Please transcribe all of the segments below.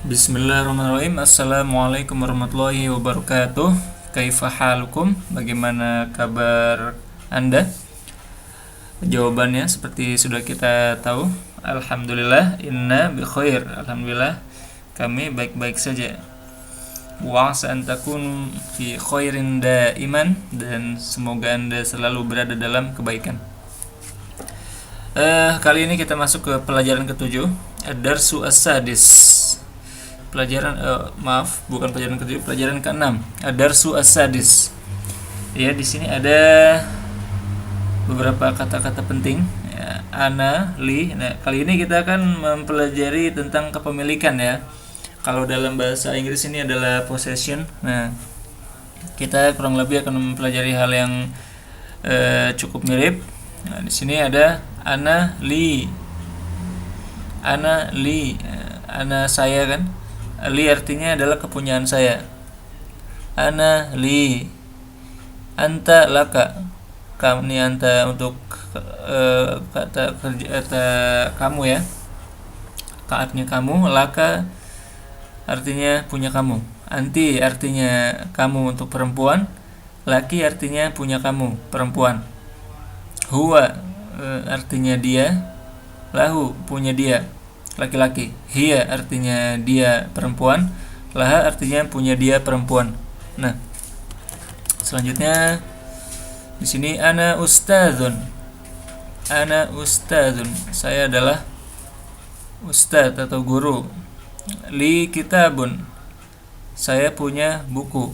Bismillahirrahmanirrahim. Assalamualaikum warahmatullahi wabarakatuh. Kaifa halukum? Bagaimana kabar Anda? Jawabannya seperti sudah kita tahu. Alhamdulillah, inna bi khair. Alhamdulillah, kami baik-baik saja. Wa asa an takunu fi khairin daiman, dan semoga Anda selalu berada dalam kebaikan. Kali ini kita masuk ke pelajaran ketujuh, Ad-Darsu As-Sadis. Bukan pelajaran ketujuh, pelajaran ke-6, Ad-Darsu As-Sadis. Ya, di sini ada beberapa kata-kata penting. Ya, ana, li. Nah, kali ini kita akan mempelajari tentang kepemilikan ya. Kalau dalam bahasa Inggris ini adalah possession. Nah, kita kurang lebih akan mempelajari hal yang cukup mirip. Nah, di sini ada ana, li. Ana, li. Ana saya kan. Li artinya adalah kepunyaan saya. Ana li. Anta laka. Kamu ini anta untuk kata kamu ya. Ka artinya kamu, laka artinya punya kamu. Anti artinya kamu untuk perempuan. Laki artinya punya kamu, perempuan. Huwa artinya dia. Lahu punya dia, laki-laki. Hiya artinya dia, perempuan. Laha artinya punya dia, perempuan. Nah, selanjutnya di sini ana ustadzun. Ana ustadzun. Saya adalah ustadz atau guru. Li kitabun. Saya punya buku.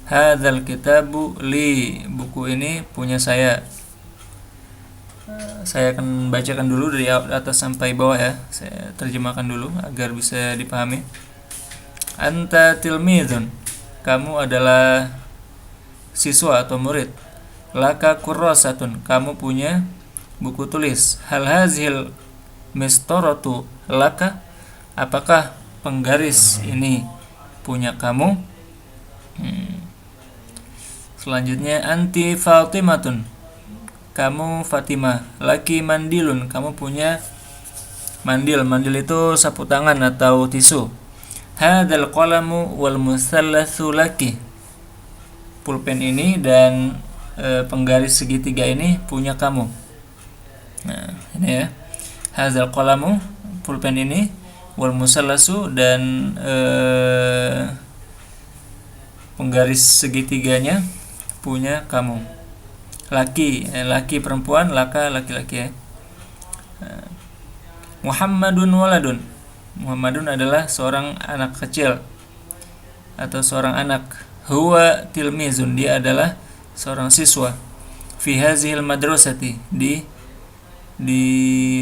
Hadzal kitabu li. Buku ini punya saya. Saya akan bacakan dulu dari atas sampai bawah ya. Saya terjemahkan dulu agar bisa dipahami. Anta tilmidun. Kamu adalah siswa atau murid. Laka kurrasatun. Kamu punya buku tulis. Hal hazil mistoratu laka. Apakah penggaris ini punya kamu? Selanjutnya anti Fatimatun. Kamu Fatimah. Laki mandilun. Kamu punya mandil. Mandil itu sapu tangan atau tisu. Hadzal qalamu wal musallatsu laki. Pulpen ini dan penggaris segitiga ini punya kamu. Nah, ini ya. Hadzal qalamu, pulpen ini, wal musallatsu, dan penggaris segitiganya punya kamu. Laki perempuan, laka laki-laki ya. Muhammadun waladun. Muhammadun adalah seorang anak kecil atau seorang anak. Huwa tilmizun. Dia adalah seorang siswa. Fi hazihil madrasati. Di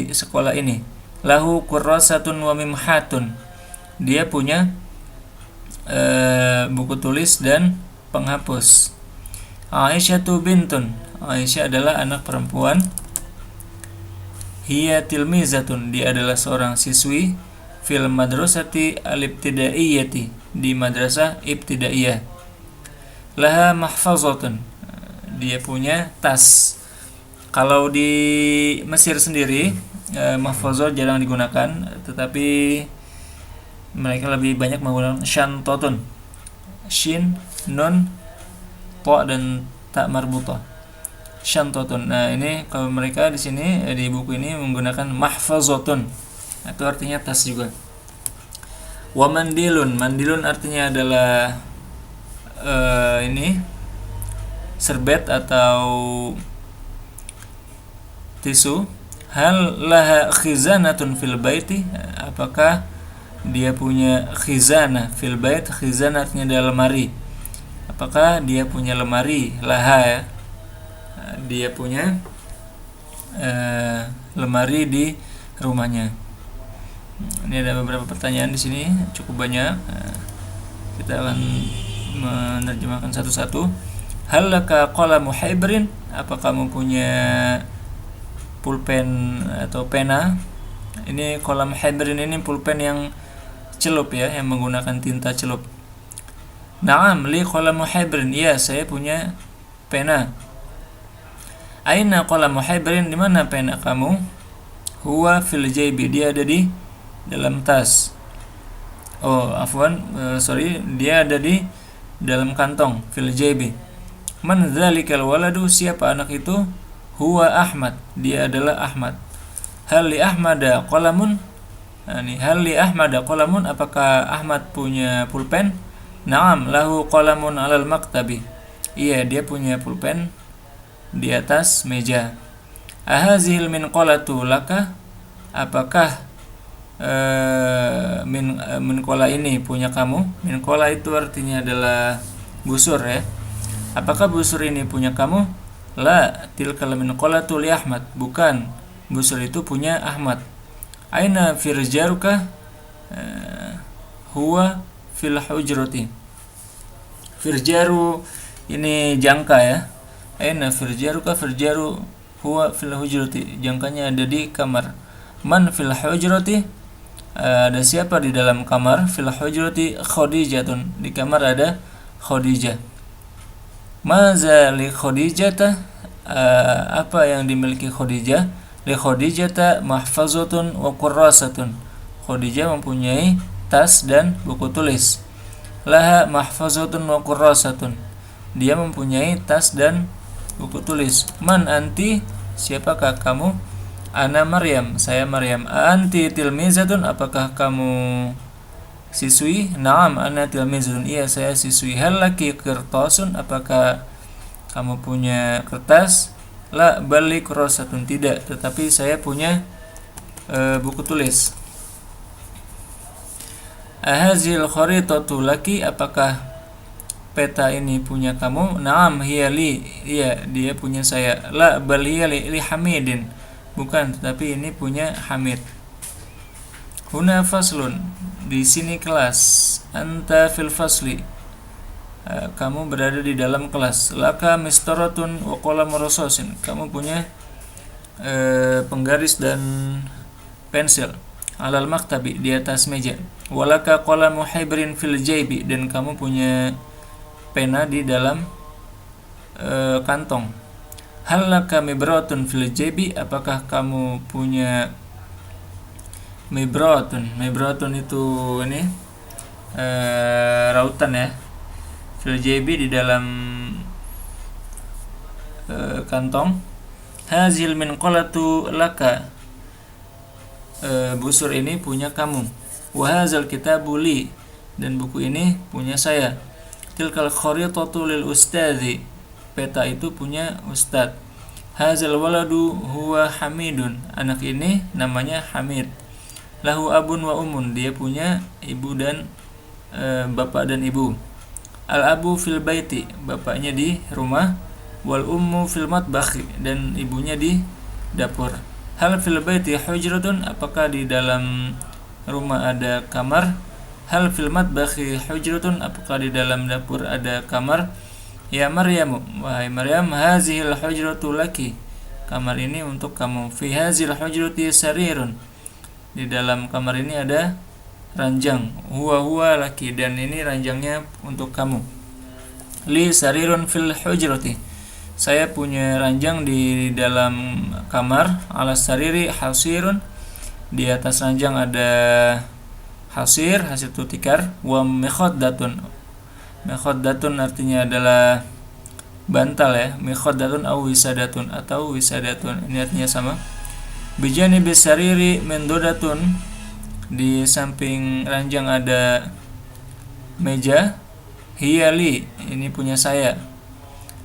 sekolah ini. Lahu kurrasatun wa mimhatun. Dia punya buku tulis dan penghapus. Aisyatu bintun. Aisyah adalah anak perempuan. Hiya tilmizatun. Dia adalah seorang siswi. Fil madrasati al-ibtidaiyati. Di madrasah ibtidaiyah. Laha mahfazatun. Dia punya tas. Kalau di Mesir sendiri mahfazah jarang digunakan, tetapi mereka lebih banyak menggunakan syantotun. Shin, nun, to dan tak marbutah. Syantotun. Nah, ini kalau mereka di sini di buku ini menggunakan mahfazatun. Itu artinya tas juga. Wa mandilun. Mandilun artinya adalah ini serbet atau tisu. Hal laha khizanatun fil baiti. Apakah dia punya khizanah fil bait? Khizanah artinya adalah lemari. Apakah dia punya lemari? Laha ya. Dia punya lemari di rumahnya. Ini ada beberapa pertanyaan di sini, cukup banyak. Kita akan menerjemahkan satu-satu. Hal laka qalamu hibrin. Apa kamu punya pulpen atau pena? Ini qalam hibrin, ini pulpen yang celup ya, yang menggunakan tinta celup. Naam li qalamu hibrin. Ya, saya punya pena. Aina qalamu hibrin. Di mana pena kamu? Huwa fil jaybi. Dia ada di dalam tas. Oh, afwan, sorry, dia ada di dalam kantong, fil jaybi. Man dzalikal waladu, siapa anak itu? Huwa Ahmad, dia adalah Ahmad. Hal li Ahmada qalamun? Nah, ini hal li Ahmada qalamun, apakah Ahmad punya pulpen? Naam, lahu qalamun alal maktabi. Iya, dia punya pulpen di atas meja. Ahazihil minqalatu laka? Apakah minqala ini punya kamu? Minqala itu artinya adalah busur ya. Apakah busur ini punya kamu? La, tilkal minqalatu li Ahmad. Bukan, busur itu punya Ahmad. Aina firjaruka? Huwa fil hujrati. Firjaru ini jangka ya. Aina firjaruka? Firjaru huwa fil hujrati. Jangkanya ada di kamar. Man fil hujrati? Ada siapa di dalam kamar? Fil hujrati Khadijatun. Di kamar ada Khadijah. Maza li Khadijata? Apa yang dimiliki Khadijah? Li Khadijata mahfazatun wa kurrasatun. Khadijah mempunyai tas dan buku tulis. Laha mahfazatun wa kurrasatun. Dia mempunyai tas dan buku tulis. Man anti? Siapakah kamu? Ana Maryam, saya Maryam. Anti tilmizatun? Apakah kamu siswi? Naam, ana tilmizatun. Iya, saya siswi. Hal laki kertasun? Apakah kamu punya kertas? La bali kurrasatun. Tidak, tetapi saya punya buku tulis. Ahazil kharitatu laki? Apakah peta ini punya kamu? Naam, hiya li. Iya, dia punya saya. La bal hiya li Hamidin. Bukan, tetapi ini punya Hamid. Huna faslun, di sini kelas. Anta fil fasli, kamu berada di dalam kelas. Laka mistaratun wa qalam rasasin, kamu punya penggaris dan pensil. Alal maktabi, di atas meja. Walaka qalamu hibrin fil jaybi, dan kamu punya pena di dalam kantong. Hal laka mibratun fil jaybi? Apakah kamu punya mibratun? Mibratun itu ini rautan ya. Fil jaybi, di dalam kantong. Hazil minqalatu laka? Busur ini punya kamu. Wa hadzal kitabu li? Dan buku ini punya saya. Tilkal kharitatu lil ustadzi? Peta itu punya ustad. Hazal waladu huwa Hamidun? Anak ini namanya Hamid. Lahu abun wa umun? Dia punya ibu dan bapak dan ibu. Al abu fil baiti? Bapaknya di rumah. Wal ummu fil matbakhi? Dan ibunya di dapur. Hal fil baiti hujratun? Apakah di dalam rumah ada kamar? Hal fil matbakhi hujratun? Apakah di dalam dapur ada kamar? Ya Maryam, wahai Maryam, hazihil hujratu laki? Kamar ini untuk kamu. Fi hazil hujrati sarirun? Di dalam kamar ini ada ranjang. Huwa laki? Dan ini ranjangnya untuk kamu. Li sarirun fil hujrati? Saya punya ranjang di dalam kamar. Ala sariri hasirun? Di atas ranjang ada hasir itu tikar. Wa mikhaddatun? Mikhoddatun artinya adalah bantal ya. Mikhoddatun au wisadatun, atau wisadatun, ini artinya sama. Bijani bisariri mendodatun? Di samping ranjang ada meja. Hiyali? Ini punya saya.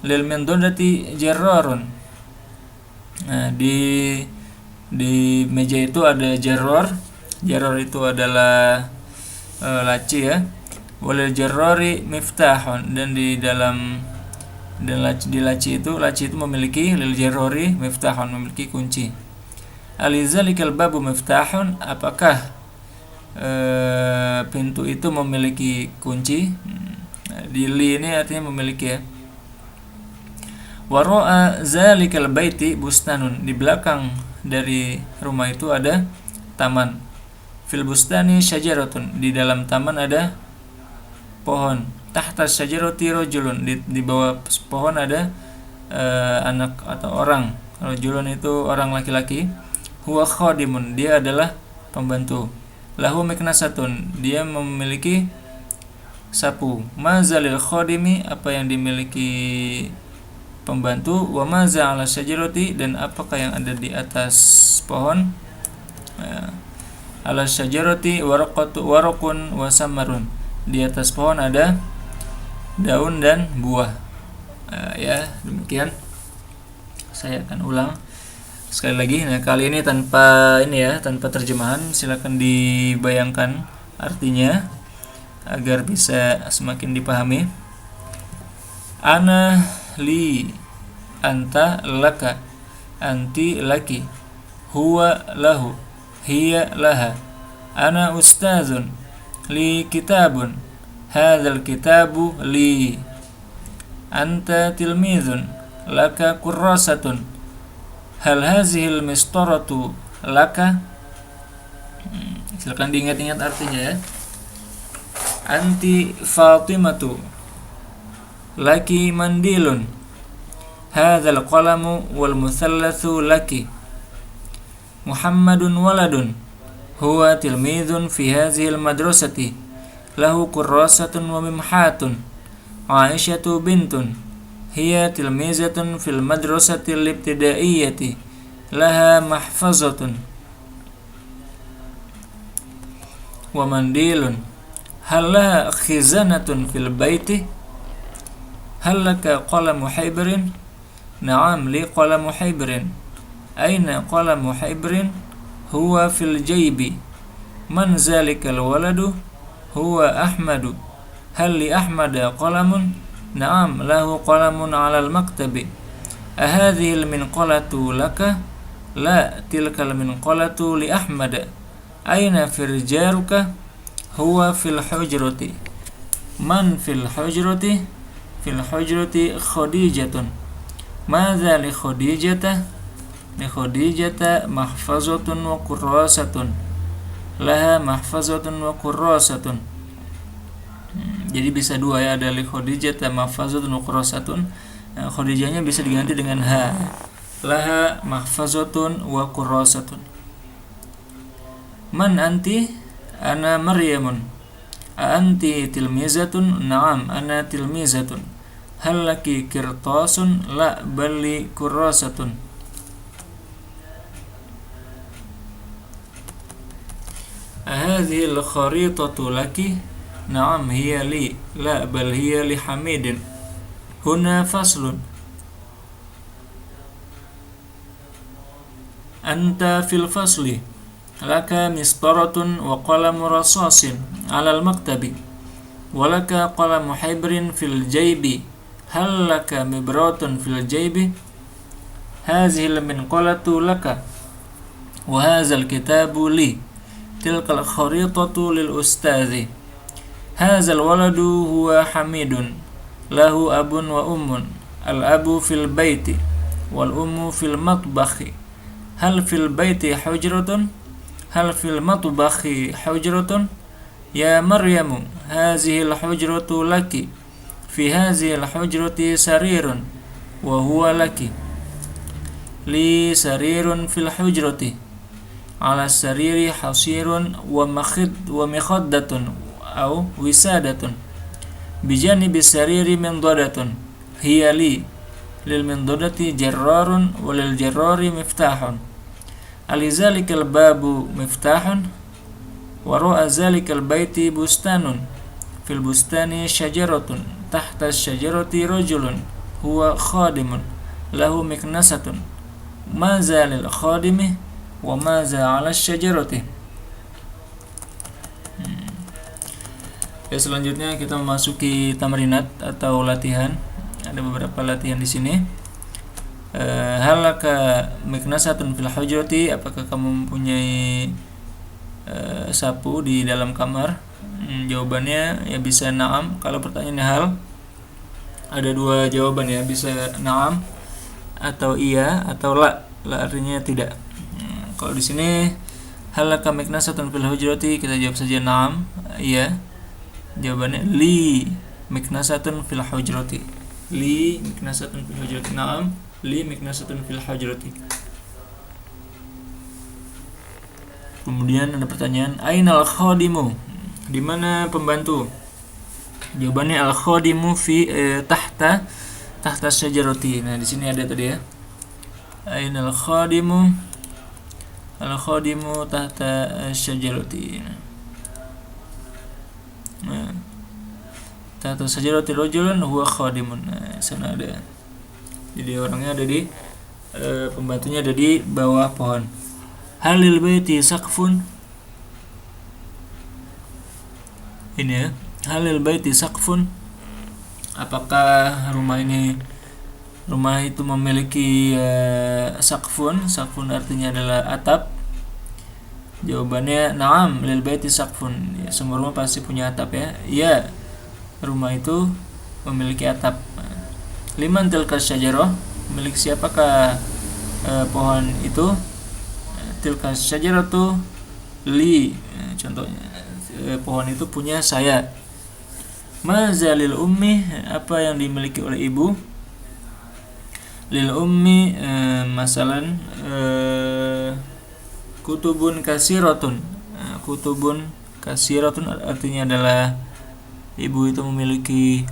Lil mendodati jarrarun? Nah, di meja itu ada jarrar. Jarrar itu adalah laci ya. Walil jarrari miftahun? Dan di dalam di laci itu memiliki, lil jarrari miftahun, memiliki kunci. Alizalikal babu miftahun? Apakah pintu itu memiliki kunci? Di li ini artinya memiliki ya. Wara'a zalikal baiti bustanun? Di belakang dari rumah itu ada taman. Fil bustani syajaratun? Di dalam taman ada pohon. Tahta syajarati rajulun? Di bawah pohon ada anak atau orang. Rajulun itu orang laki-laki. Huwa khadimun? Dia adalah pembantu. lahu miknasatun, dia memiliki sapu. Maza lil khadimi, apa yang dimiliki pembantu. Wa maza ala syajarati, dan apakah yang ada di atas pohon. Ala syajarati waraqun wa samarun, di atas pohon ada daun dan buah. Ya, demikian. Saya akan ulang sekali lagi. Nah, kali ini tanpa terjemahan, silakan dibayangkan artinya agar bisa semakin dipahami. Ana li, anta laka, anti laki, huwa lahu, hiya laha. Ana ustazun, li kitabun, hadzal kitabu li. Anta tilmizun, laka kurrasatun, hal hazihil mistaratu laka. Silakan diingat-ingat artinya ya. Anti Fatimatu, laki mandilun, hadzal qalamu wal muthallathu laki. Muhammadun waladun, huwa tilmizun fi hazihil madrasati, lahu kurrasatun wa mimhatun. Aisyatu bintun, hiya tilmizatun fil madrasati al-ibtidaiyati, laha mahfazatun wa mandilun. Hal laha khizanatun fil baiti, hal laka qalamu hibrin. Na'am li qalamu hibrin. Aina qalamu hibrin? Huwa fil jaybi. Man zalikal waladu? Huwa Ahmadu. Hal li Ahmada qalamun? Na'am lahu qalamun 'alal maktabi. Ahadhil minqalatu laka? La, tilkal minqalatu li Ahmada. Aina firjaruka? Huwa fil hujrati. Man fil hujrati? Fil hujrati Khadijatun. Madza li Khadijata? Li Khadijata mahfazatun wa kurrasatun, laha mahfazatun wa kurrasatun. Jadi bisa dua ya, ada li Khadijata mahfazatun wa kurrasatun. Khadijahnya bisa diganti dengan ha, laha mahfazatun wa kurrasatun. Man anti? Ana Maryamun. Anti tilmizatun? Na'am ana tilmizatun. Hal laki kirtasun? La, bali kurrasatun. Ahadhil kharitatu laki? Na'am hiya li. La, bal hiya li Hamidin. Huna faslun. Anta fil fasli, laka mistaratun wa qalamu rasasin 'alal maktabi, wa laka qalamu hibrin fil jaybi. Hal laka mibratun fil jaybi? Hazihil minqalatu laka, wa hadzal kitabu li. Tilkal kharitatu lil ustadzi. Hadzal waladu huwa Hamidun, lahu abun wa ummun. Al abu fil baiti wal ummu fil matbakhi. Hal fil baiti hujratun? Hal fil matbakhi hujratun? Ya Maryamu, hazihil hujratu laki. Fi hazihil hujrati sarirun wa huwa laki. Li sarirun fil hujrati. Ala sariri hasirun wa mikhaddatun au wisadatun. Bijanibi sariri mindadatun, hiya li. Lil mindadati jarrarun wa lil jarrari miftahun. Alizalikal babu miftahun. Wara'a zalikal baiti bustanun. Fil bustani syajaratun. Tahta syajarati rajulun. Huwa khadimun. Lahu miknasatun. Maza lil khadimi wa maza 'ala syajarati. Selanjutnya kita memasuki tamrinat atau latihan. Ada beberapa latihan di sini. Halaka miknasatun fil hujrati, apakah kamu mempunyai sapu di dalam kamar? Jawabannya ya bisa na'am. Kalau pertanyaannya hal, ada dua jawaban ya, bisa na'am atau iya atau la. La artinya tidak. Kalau di sini halaka miknasatun fil hujrati, kita jawab saja na'am, iya. Jawabannya li miknasatun fil hujrati. Li miknasatun fil hujrati. Na'am, li miknasatun fil hujrati. Kemudian ada pertanyaan, ainal khadimu, di mana pembantu? Jawabannya al khadimu fi tahta syajarati. Nah, di sini ada tadi ya. Ainal khadimu, al khadimu tahta syajarati. Nah, tahta syajarati rajulun huwa khadimun. Nah, sana ada. Jadi orangnya ada di pembantunya ada di bawah pohon. Halil baiti saqfun, ini ya, halil baiti saqfun, apakah rumah itu memiliki saqfun? Saqfun artinya adalah atap. Jawabannya na'am lil baiti saqfun, ya, semua rumah pasti punya atap ya. Iya, rumah itu memiliki atap. Liman tilka syajarah, milik siapakah pohon itu? Tilka syajaratu li, contohnya pohon itu punya saya. Maza lil ummi, apa yang dimiliki oleh ibu? Lil ummi masalan kutubun kasiratun. Kutubun kasiratun artinya adalah ibu itu memiliki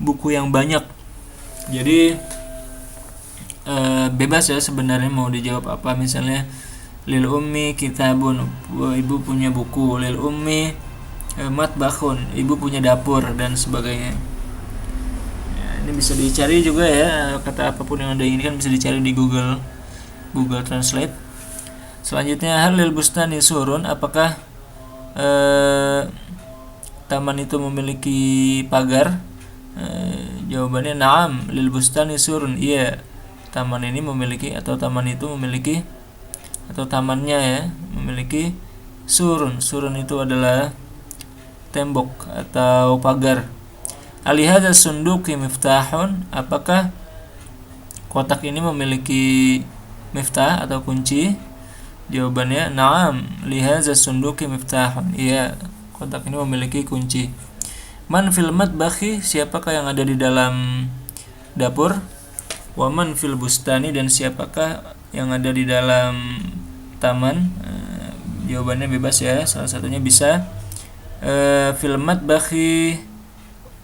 buku yang banyak. Jadi bebas ya sebenarnya mau dijawab apa. Misalnya lil ummi kitabun, ibu punya buku. Lil ummi matbakhun, ibu punya dapur, dan sebagainya. Ya, ini bisa dicari juga ya, kata apapun yang Anda inginkan bisa dicari di Google Translate. Selanjutnya, hal lil bustani surun, apakah taman itu memiliki pagar? Jawabannya na'am lil bustani surun, iya, taman ini memiliki, atau taman itu memiliki, atau tamannya ya, memiliki surun. Surun itu adalah tembok atau pagar. Alihadza sunduqi miftahun, apakah kotak ini memiliki miftah atau kunci? Jawabannya na'am lihadza sunduqi miftahun, iya, kotak ini memiliki kunci. Man fil matbakhi, siapakah yang ada di dalam dapur? Waman fil bustani, dan siapakah yang ada di dalam taman? Jawabannya bebas ya, salah satunya bisa. Fil matbakhi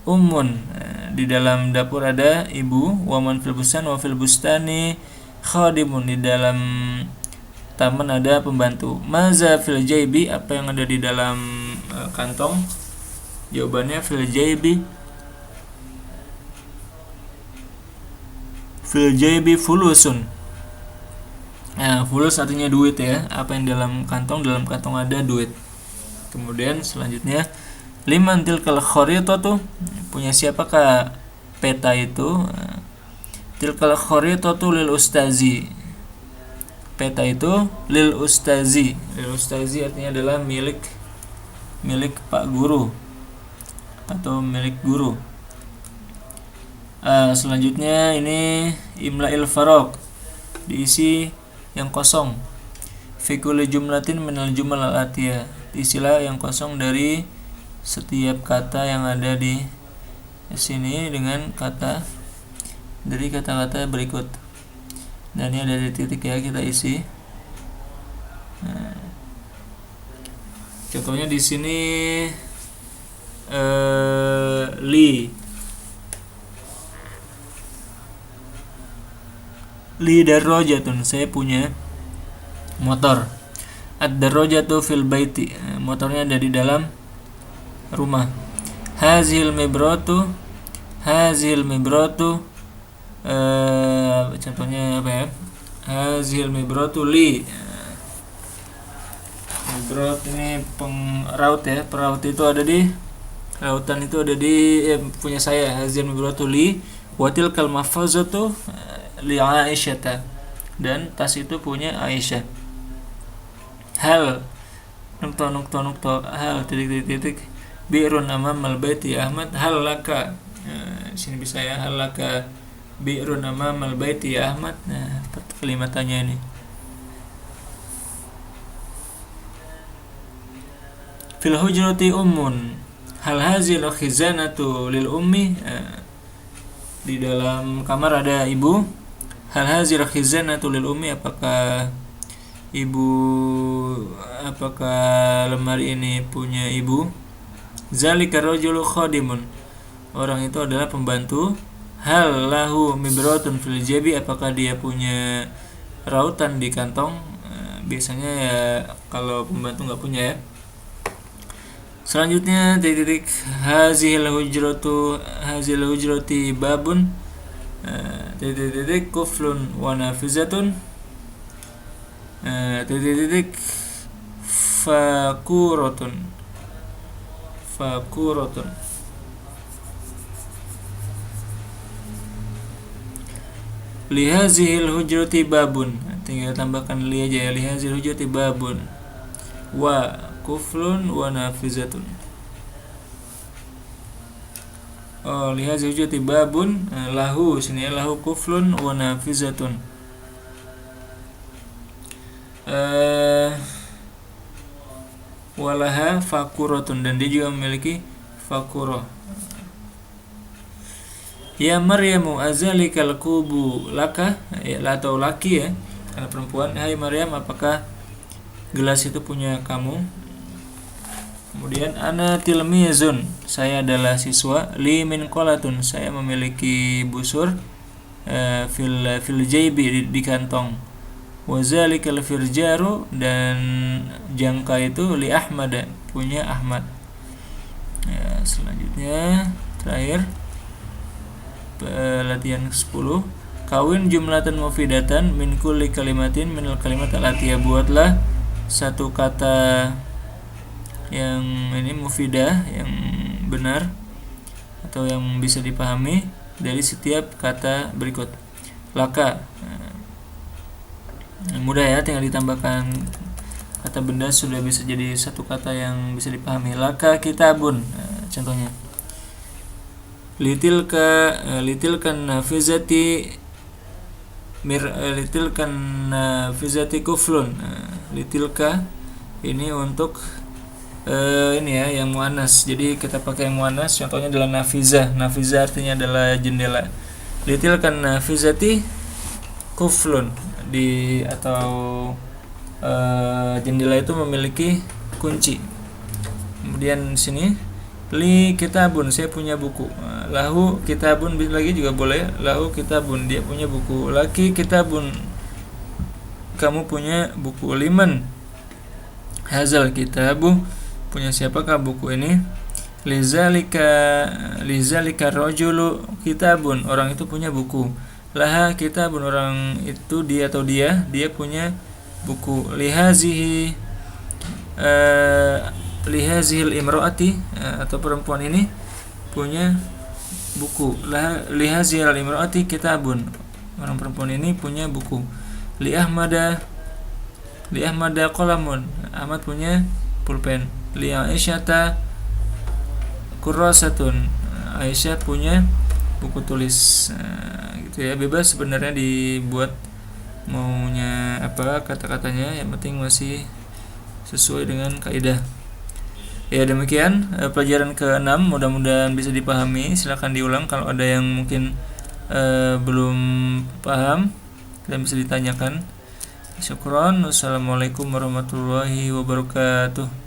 ummun, di dalam dapur ada ibu. Waman fil bustani, wa fil bustani khadimun, di dalam taman ada pembantu. Maza fil jaybi, apa yang ada di dalam kantong? Jawabannya fil jaybi fulusun. Nah, fulus artinya duit ya. Apa yang dalam kantong? Dalam kantong ada duit. Kemudian selanjutnya, liman tilkal kharitatu, punya siapakah peta itu? Tilkal kharitatu lil ustazi, peta itu lil ustazi. Lil ustazi artinya adalah milik Pak Guru atau milik guru. Selanjutnya ini imla'il faraq, diisi yang kosong. Fi kulli jumlatin minal jumal al-atiyah, diisilah yang kosong dari setiap kata yang ada di sini dengan dari kata-kata berikut. Dan ini ada di titik ya, kita isi. Nah, contohnya di sini li darajatun, saya punya motor. Ad-darajatu fil baiti, motornya ada di dalam rumah. Hazil mibratu contohnya apa ya? Hazil mibratu li. Mibrat ini peraut ya, peraut itu ada di lautan, itu ada di punya saya. Hazil mibratu li wa tilkal mahfazatu li Aisyah, dan tas itu punya Aisyah. Hal nukta hal titik bi'run amamal baiti Ahmad, hal laka, di sini bisa ya, hal laka bi'run amamal baiti Ahmad. Nah, kalimatannya ini. Fil hujrati ummun, hal hazil khizanatu lil ummi, di dalam kamar ada ibu. Hal hazir khizanatu lil ummi, apakah lemari ini punya ibu? Zalika rajulu khadimun, orang itu adalah pembantu. Hal lahu mibratun fil jabi, apakah dia punya rautan di kantong? Biasanya ya kalau pembantu nggak punya ya. Selanjutnya titik hazil hujrati babun titik kuflun wa nafizatun titik fakuratun lihazil hujrati babun, tinggal tambahkan li aja ya, lihazil hujrati babun wa kuflun wa nafizatun. Lihazil hujrati babun, lahu sini ya, lahu kuflun wa nafizatun. Walaha fakuratun, dan dia juga memiliki fakurah. Ya Maryamu azalikal kubu laka, ya, atau laki ya, karena perempuan. Hai Maryam, apakah gelas itu punya kamu? Kemudian ana tilmizun, saya adalah siswa. Li min qolatun, saya memiliki busur. Fil jaybi, di kantong. Wa zalikal firjaru, dan jangka itu li Ahmad, punya Ahmad. Ya, selanjutnya terakhir latihan 10. Kawin jumlatan mufidatan min kulli kalimatin minal kalimat al-atiyah, buatlah satu kata yang ini mufidah, yang benar atau yang bisa dipahami dari setiap kata berikut. Laka, mudah ya, tinggal ditambahkan kata benda sudah bisa jadi satu kata yang bisa dipahami. Laka kitabun, contohnya. Litilkan nafizati kuflun. Litilka ini untuk ini ya, yang muannas. Jadi kita pakai yang muannas, contohnya adalah nafizah. Nafizah artinya adalah jendela. Litilkan nafizati kuflun, atau jendela itu memiliki kunci. Kemudian sini li kitabun, saya punya buku. Lahu kitabun lagi juga boleh. Lahu kitabun, dia punya buku. Laki kitabun, kamu punya buku. Liman hazal kitabu, punya siapakah buku ini? Lizalika rajulu kitabun, orang itu punya buku. Laha kitabun, orang itu dia punya buku. Lihazihil imro'ati, atau perempuan ini punya buku. Lihazihil imro'ati kitabun, orang perempuan ini punya buku. Li Ahmada qalamun, Ahmad punya pulpen. Li Aisyata kurrasatun, Aisyah punya buku tulis. Gitu ya, bebas sebenarnya dibuat maunya apa kata-katanya, yang penting masih sesuai dengan kaidah. Ya, demikian pelajaran ke-6, mudah-mudahan bisa dipahami. Silakan diulang kalau ada yang mungkin belum paham dan bisa ditanyakan. Syukron. Wassalamualaikum warahmatullahi wabarakatuh.